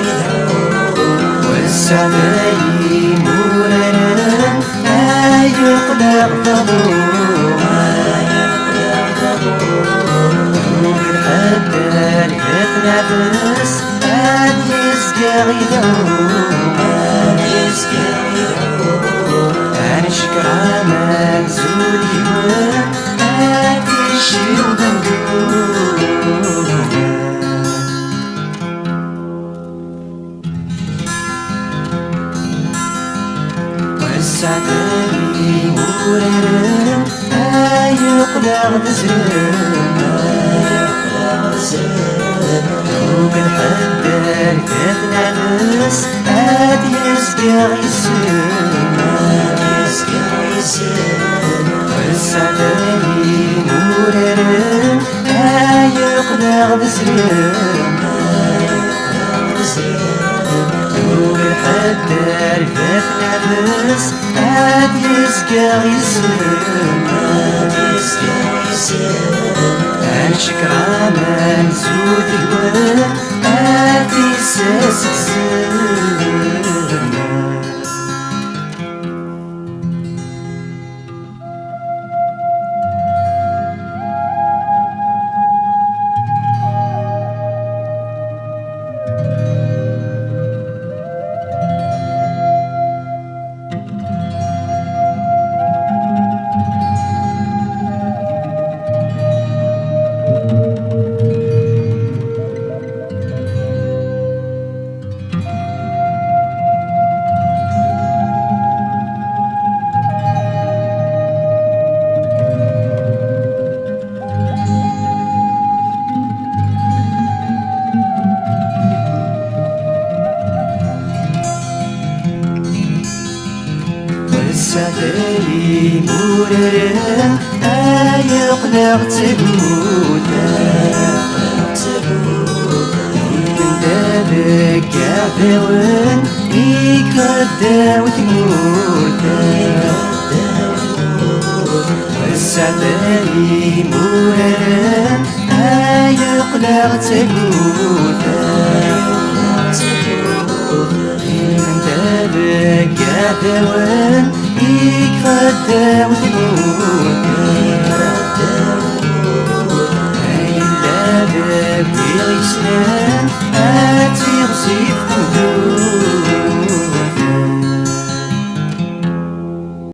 يدعو والسعداء مولانا يقلق ضبور بالحدال يتنافس عاد يسقى يدعو أنا شكرا منزول يوم هادي الشي وغندور والسعداني وريرم يقلق دزرم دوب الحدال كتنافس عاد يسقى والسعداني وريرم يقلق دزرم دوب الحدال كتنافس عاد يسقى شكرا منزود الوقت عادي ساسك السعداني مررم يقلق تبوت من دابك عداون يكدا وتموت السعداني مررم يقلق تبوت من دابك عداون يكفى وتموت إلا باب يغسلان هاتي غسيل